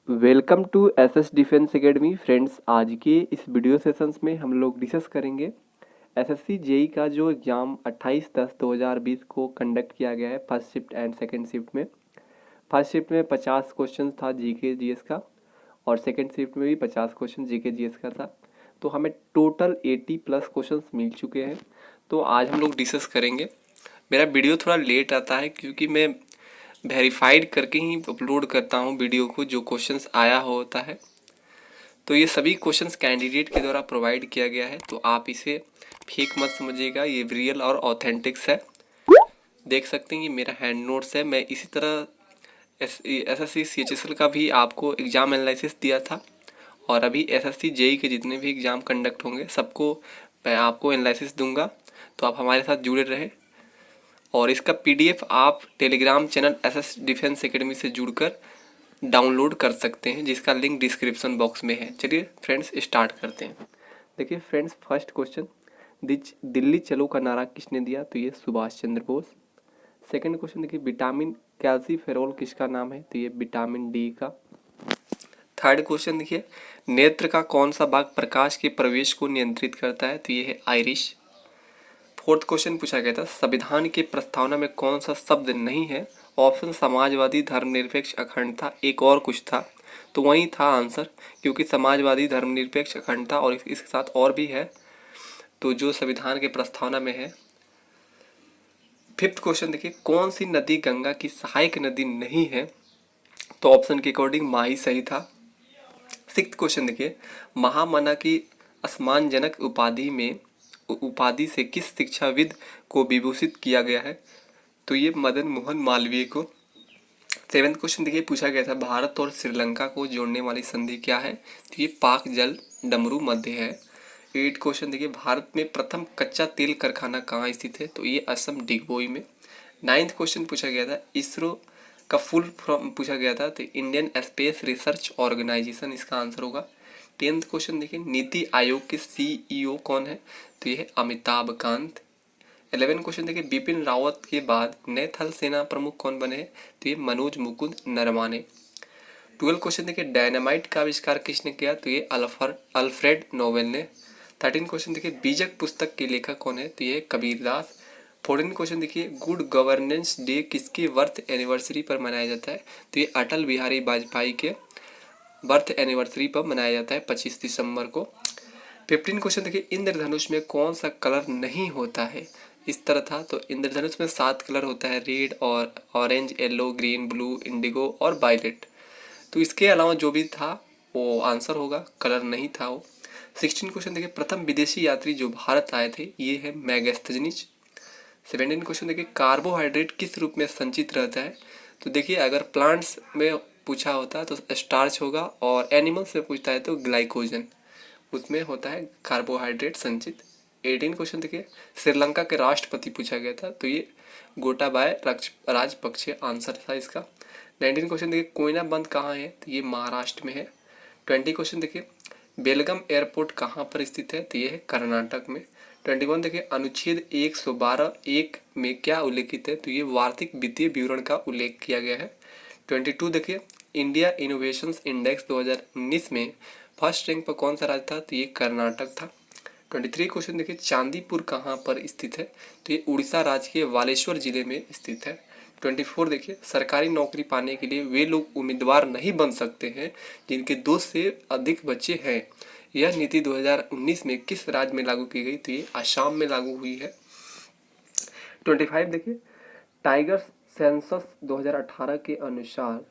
Welcome to SS Defence Academy friends. आज के इस वीडियो सेशंस में हम लोग डिस्कस करेंगे एसएससी जेई का जो एग्ज़ाम 28/10/2020 को कंडक्ट किया गया है first shift and second shift में। फर्स्ट शिफ्ट में 50 क्वेश्चन था जीके जीएस का और सेकंड शिफ्ट में भी 50 क्वेश्चन जीके जीएस का था। तो हमें टोटल 80+ क्वेश्चन मिल चुके हैं। तो आज हम लोग डिस्कस करेंगे। मेरा वीडियो थोड़ा लेट आता है क्योंकि मैं वेरीफाइड करके ही अपलोड करता हूँ वीडियो को, जो क्वेश्चंस आया होता है। तो ये सभी क्वेश्चंस कैंडिडेट के द्वारा प्रोवाइड किया गया है, तो आप इसे फेक मत समझिएगा, ये रियल और ऑथेंटिक्स है। देख सकते हैं ये मेरा हैंड नोट्स है। मैं इसी तरह एसएससी सीएचएसएल का भी आपको एग्ज़ाम एनालिसिस दिया था और अभी एसएससी जेई के जितने भी एग्ज़ाम कंडक्ट होंगे सबको मैं आपको एनालिसिस दूंगा। तो आप हमारे साथ जुड़े रहें और इसका पीडीएफ आप Telegram channel SS Defence academy से जुड़कर डाउनलोड कर सकते हैं, जिसका लिंक डिस्क्रिप्शन बॉक्स में है। चलिए फ्रेंड्स स्टार्ट करते हैं। देखिए फ्रेंड्स, फर्स्ट क्वेश्चन, दिल्ली चलो का नारा किसने दिया? तो ये सुभाष चंद्र बोस। सेकंड क्वेश्चन देखिए, विटामिन कैल्सीफेरोल किसका नाम है? तो ये विटामिन डी का। थर्ड क्वेश्चन देखिए, नेत्र का कौन सा भाग प्रकाश के प्रवेश को नियंत्रित करता है? तो ये है आइरिश। फोर्थ क्वेश्चन पूछा गया था, संविधान की प्रस्तावना में कौन सा शब्द नहीं है? ऑप्शन समाजवादी, धर्मनिरपेक्ष, अखंडता, एक और कुछ था। तो वही था आंसर, क्योंकि समाजवादी, धर्मनिरपेक्ष, अखंडता और इसके साथ और भी है, तो जो संविधान के प्रस्तावना में है। फिफ्थ क्वेश्चन देखिए, कौन सी नदी गंगा की सहायक नदी नहीं है? तो ऑप्शन के अकॉर्डिंग माही सही था। सिक्स्थ क्वेश्चन देखिए, महामना की सम्मानजनक उपाधि से किस शिक्षाविद को विभूषित किया गया है? तो ये मदन मोहन मालवीय को। सेवेंथ क्वेश्चन देखिए, पूछा गया था भारत और श्रीलंका को जोड़ने वाली संधि क्या है? तो ये पाक जल डमरू मध्य है। एट क्वेश्चन देखिए, भारत में प्रथम कच्चा तेल कारखाना कहाँ स्थित है? तो ये असम डिगबोई में। नाइन्थ क्वेश्चन पूछा गया था, इसरो का फुल फॉर्म पूछा गया था, तो इंडियन स्पेस रिसर्च ऑर्गेनाइजेशन इसका आंसर होगा। टेंथ क्वेश्चन देखिए, नीति आयोग के सीईओ कौन है? तो ये है अमिताभ कांत। 11 क्वेश्चन देखिए, बिपिन रावत के बाद नए थल सेना प्रमुख कौन बने हैं? तो ये मनोज मुकुंद नरवाने। 12 क्वेश्चन देखिए, डायनामाइट का आविष्कार किसने किया? तो ये अल्फ्रेड नोबेल ने। 13 क्वेश्चन देखिए, बीजक पुस्तक के लेखक कौन है? तो ये कबीरदास। 14 क्वेश्चन देखिए, गुड गवर्नेंस डे किसकी बर्थ एनिवर्सरी पर मनाया जाता है? तो ये अटल बिहारी वाजपेयी के बर्थ एनिवर्सरी पर मनाया जाता है 25 दिसंबर को। 15 क्वेश्चन देखिए, इंद्रधनुष में कौन सा कलर नहीं होता है? इस तरह था, तो इंद्रधनुष में 7 कलर होता है, रेड और orange, yellow, green, blue, Indigo और वायलेट। तो इसके अलावा जो भी था वो आंसर होगा, कलर नहीं था वो। 16 क्वेश्चन देखिए, प्रथम विदेशी यात्री जो भारत आए थे ये है मैगस्थनीज। 17 क्वेश्चन देखिए, कार्बोहाइड्रेट किस रूप में संचित रहता है? तो देखिए, अगर प्लांट्स में पूछा होता है तो स्टार्च होगा और एनिमल्स में पूछता है तो ग्लाइकोजन, उसमें होता है कार्बोहाइड्रेट संचित। 18 क्वेश्चन देखिए, श्रीलंका के राष्ट्रपति पूछा गया था, तो ये गोटाबाय राजपक्षे आंसर था इसका। 19 क्वेश्चन देखिए, कोयना बंद कहाँ है? तो ये महाराष्ट्र में है। 20 क्वेश्चन देखिए, बेलगम एयरपोर्ट कहाँ पर स्थित है? तो ये है कर्नाटक में। 21 देखिए, अनुच्छेद 112(1) में क्या उल्लेखित है? तो ये वार्षिक वित्तीय विवरण का उल्लेख किया गया है। 22 देखिए, इंडिया इनोवेशंस इंडेक्स 2019 में फर्स्ट रैंक पर कौन सा राज्य था? तो ये कर्नाटक था। 23 क्वेश्चन देखिए, चांदीपुर कहाँ पर स्थित है? तो ये उड़ीसा राज्य के बालेश्वर जिले में स्थित है। 24 देखिए, सरकारी नौकरी पाने के लिए वे लोग उम्मीदवार नहीं बन सकते हैं जिनके 2 से अधिक बच्चे हैं। यह नीति 2019 में किस राज्य में लागू की गई? तो ये आसाम में लागू हुई है। 25 देखिए, टाइगर सेंसस 2018 के अनुसार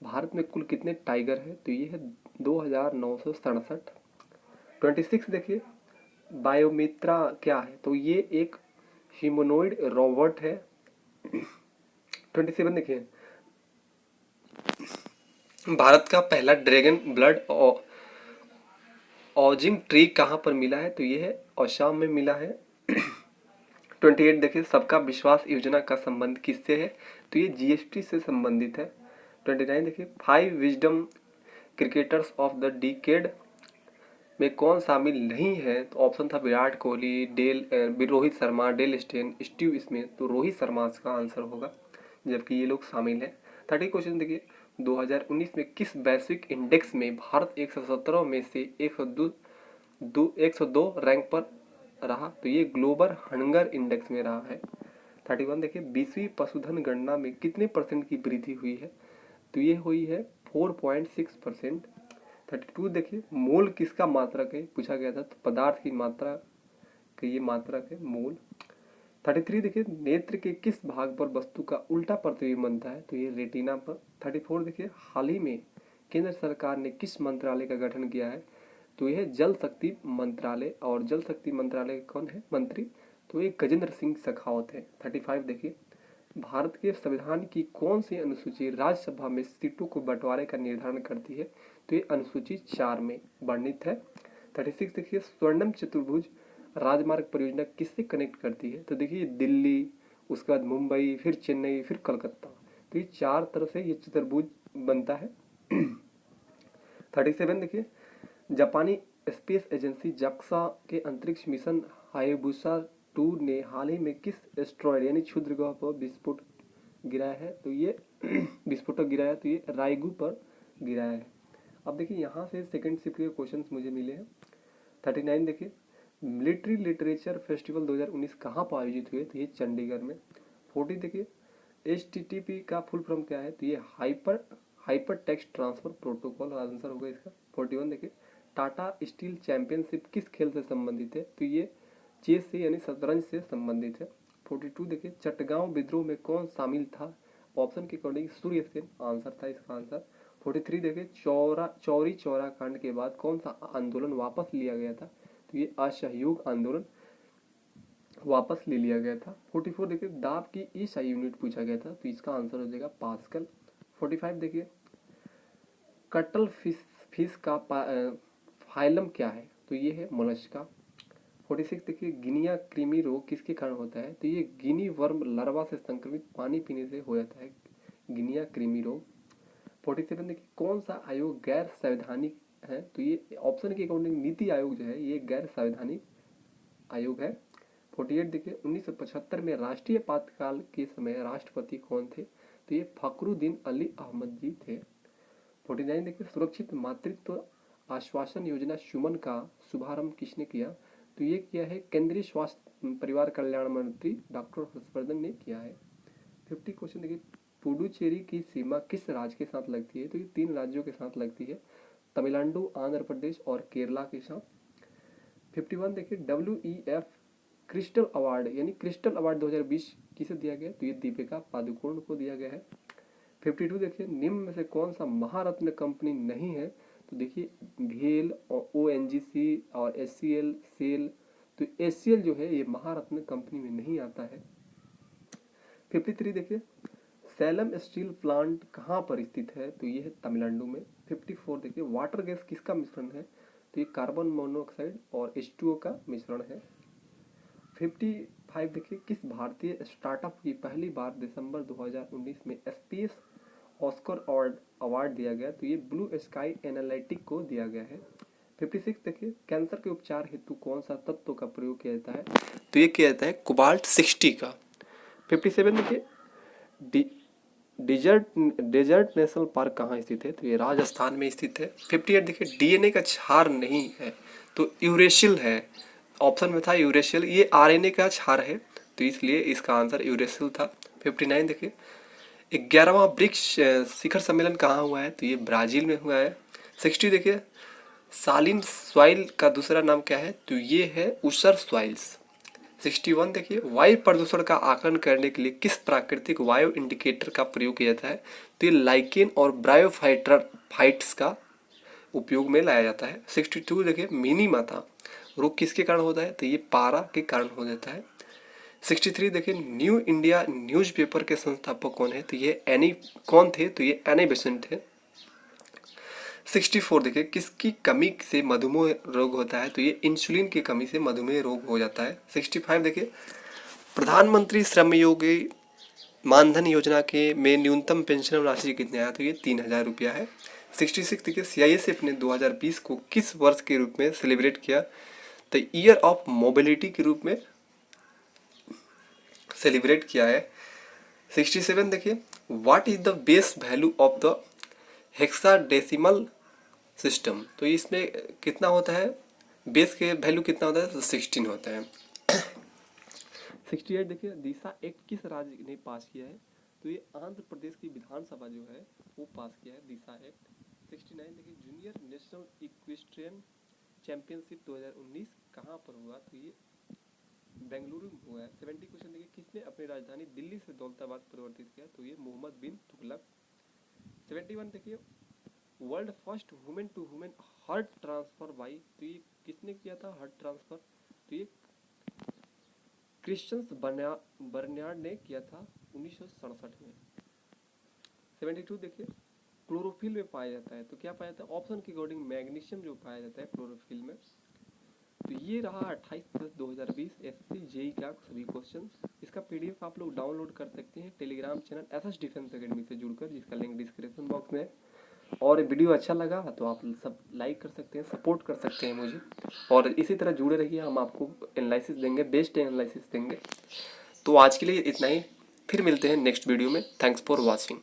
भारत में कुल कितने टाइगर हैं? तो ये है 2967। 26 देखिए, बायोमित्रा क्या है? तो ये एक ह्यूमनोइड रोबोट है। 27 देखिए, भारत का पहला ड्रैगन ब्लड ऑजिंग ट्री कहाँ पर मिला है? तो ये है असम में मिला है। 28 देखिए, सबका विश्वास योजना का संबंध किससे है? तो ये जीएसटी से संबंधित है। 29 देखिए, 5 wisdom cricketers of the decade में कौन शामिल नहीं है? तो ऑप्शन था Virat Kohli, Rohit Sharma, Dale Steyn, Steve Smith. तो रोहित शर्मा का आंसर होगा, जबकि ये लोग शामिल हैं। 30 क्वेश्चन देखिए, 2019 में किस वैश्विक इंडेक्स में भारत 117 में से 102 रैंक पर रहा? तो ये ग्लोबल हंगर इंडेक्स में रहा है। 31 देखिए 20वीं पशुधन गणना में कितने % की वृद्धि हुई है? तो ये हुई है 4.6%। 32 देखिए मोल किसका मात्रक है? पूछा गया था, तो पदार्थ की मात्रा का ये मात्रक है मोल। 33 देखिए नेत्र के किस भाग पर वस्तु का उल्टा प्रतिबिंब बनता है? तो ये रेटिना पर। 34 देखिए हाल ही में केंद्र सरकार ने किस मंत्रालय का गठन किया है? तो यह जल शक्ति मंत्रालय। और जल शक्ति मंत्रालय कौन है मंत्री? तो ये गजेंद्र सिंह शेखावत है। 35 देखिए भारत के संविधान की कौन सी अनुसूची राज्यसभा में सीटों को बंटवारे का निर्धारण करती है? तो ये अनुसूची 4 में वर्णित है। 36 देखिए स्वर्णम चतुर्भुज राजमार्ग परियोजना किससे कनेक्ट करती है? तो देखिए दिल्ली, उसके बाद मुंबई, फिर चेन्नई, फिर कलकत्ता। तो ये 4 तरफ से ये चतुर्भुज बनता है। 37 देखिए जापानी स्पेस एजेंसी जाक्सा के अंतरिक्ष मिशन हायाबुसा 2 ने हाल ही में किस एस्ट्रॉयड यानी क्षुद्रग्रह पर विस्फोट गिराया है? तो ये विस्फोटक गिराया, तो ये रायगू पर गिराया है। अब देखिए यहाँ से सेकंड शिफ्ट के क्वेश्चंस मुझे मिले हैं। 39 देखिए मिलिट्री लिटरेचर फेस्टिवल 2019 कहाँ पर आयोजित हुए? तो ये चंडीगढ़ में। 40 देखिए HTTP का फुल फॉर्म क्या है? तो ये hyper text transfer protocol answer होगा इसका। 41 देखिए टाटा स्टील चैंपियनशिप किस खेल से संबंधित है? तो ये चेस से यानी शतरंज से संबंधित है। 42 देखिए चटगांव विद्रोह में कौन शामिल था? ऑप्शन के अकॉर्डिंग सूर्य सेन आंसर था इसका आंसर। 43 देखिए चौरी चौरा कांड के बाद कौन सा आंदोलन वापस लिया गया था? तो ये असहयोग आंदोलन वापस ले लिया गया था। 44 देखिए दाब की ईसा यूनिट पूछा गया था, तो इसका आंसर हो जाएगा पास्कल। 45 देखिए कटल फिश का फाइलम क्या है? तो ये है मोलस्का। 46 देखिए गिनिया कृमि रोग किसके कारण होता है? तो ये गिनी वर्म लार्वा से संक्रमित पानी पीने से हो जाता है गिनिया कृमि रोग। 47 देखिए कौन सा आयोग गैर संवैधानिक है? तो ये ऑप्शन के अकॉर्डिंग नीति आयोग जो है ये गैर संवैधानिक आयोग है। 48 देखिए 1975 में राष्ट्रीय आपातकाल के समय राष्ट्रपति कौन थे? तो ये फखरुद्दीन अली अहमद जी थे। 49 देखिए सुरक्षित मातृत्व आश्वासन योजना सुमन का शुभारंभ किसने किया? तो ये किया है केंद्रीय स्वास्थ्य परिवार कल्याण मंत्री डॉक्टर हर्षवर्धन ने किया है। 50 क्वेश्चन देखिए पुडुचेरी की सीमा किस राज्य के साथ लगती है? तो ये 3 राज्यों के साथ लगती है, तमिलनाडु, आंध्र प्रदेश और केरला के साथ। 51 देखिए WEF क्रिस्टल अवार्ड यानी क्रिस्टल अवार्ड 2020 किसे दिया गया? तो ये दीपिका पादुकोण को दिया गया है। 52 देखिए निम्न में से कौन सा महारत्न कंपनी नहीं है? तो देखिए भेल और ONGC और SCL सेल। तो SCL जो है ये महारत्न कंपनी में नहीं आता है। 53 देखिए सैलम स्टील प्लांट कहाँ पर स्थित है? तो ये है तमिलनाडु में। 54 देखिए वाटर गैस किसका मिश्रण है? तो ये कार्बन मोनोऑक्साइड और H2O का मिश्रण है। 55 देखिए किस भारतीय स्टार्टअप की पहली बार दिसंबर 2019 में स्पेस ऑस्कर अवार्ड दिया गया? तो ये ब्लू स्काई एनालिटिक को दिया गया है। 56 देखिए कैंसर के उपचार हेतु कौन सा तत्व का प्रयोग किया जाता है? तो ये किया जाता है कोबाल्ट 60 का। 57 देखिए डेजर्ट नेशनल पार्क कहाँ स्थित है? तो ये राजस्थान में स्थित है। 58 देखिए DNA का क्षार नहीं है, तो यूरेशियल है। ऑप्शन में था यूरेशियल, ये RNA का क्षार है, तो इसलिए इसका आंसर यूरेशियल था। 59 देखिए 11वां ब्रिक्स शिखर सम्मेलन कहाँ हुआ है? तो ये ब्राजील में हुआ है। 60 देखिए सालिन सॉइल का दूसरा नाम क्या है? तो ये है ऊसर सॉइल्स। 61 देखिए वायु प्रदूषण का आकलन करने के लिए किस प्राकृतिक वायु इंडिकेटर का प्रयोग किया जाता है? तो ये लाइकेन और ब्रायोफाइट्स का उपयोग में लाया जाता है। 62 देखिए मिनीमा रोग किसके कारण होता है? तो ये पारा के कारण हो जाता है। 63 देखिए न्यू इंडिया न्यूज़पेपर के संस्थापक कौन है? तो ये कौन थे? तो ये एनी बेसेंट थे। 64 देखिए किसकी कमी से मधुमेह रोग होता है? तो ये इंसुलिन की कमी से मधुमेह रोग हो जाता है। 65 देखिए प्रधानमंत्री श्रमयोगी मानधन योजना के में न्यूनतम पेंशन राशि कितनी आया? तो ये 3000 रुपया है। 66 देखिए CISF ने 2020 को किस वर्ष के रूप में सेलिब्रेट किया? तो ईयर ऑफ मोबिलिटी के रूप में सेलिब्रेट किया है। 67 देखिए what is the base value of the hexadecimal system. तो इसमें कितना होता है, बेस के वैल्यू कितना होता है, तो 16 होता है। 68 देखिए दिशा एक्ट किस राज्य ने पास किया है, तो ये आंध्र प्रदेश की विधानसभा जो है वो पास किया है दिशा एक्ट। 69 देखिए जूनियर नेशनल इक्वेस्ट्रियन चैंपियनशिप 2019 कहाँ पर हुआ, तो ये बेंगलुरु में हुआ है। 70 क्वेश्चन देखिए किसने अपनी राजधानी दिल्ली से दौलताबाद परिवर्तित किया, तो ये मोहम्मद बिन तुगलक। 71 देखिए world first women to women heart transfer by, तो ये किसने किया था हार्ट ट्रांसफर, तो ये क्रिश्चियंस बर्नार्ड ने किया था 1967 में। 72 देखिए क्लोरोफिल में पाया जाता है, तो क्या पाया जाता है, ऑप्शन के अकॉर्डिंग मैग्नीशियम जो पाया जाता है क्लोरोफिल में। तो ये रहा 28/10/2020 एसएससी जेई का सभी क्वेश्चन। इसका पीडीएफ आप लोग डाउनलोड कर सकते हैं Telegram channel SS Defence academy से जुड़कर, जिसका लिंक डिस्क्रिप्शन बॉक्स में है। और वीडियो अच्छा लगा तो आप सब लाइक कर सकते हैं, सपोर्ट कर सकते हैं मुझे, और इसी तरह जुड़े रहिए, हम आपको एनालिसिस देंगे, बेस्ट एनालिसिस देंगे। तो आज के लिए इतना ही, फिर मिलते हैं नेक्स्ट वीडियो में। Thanks for watching.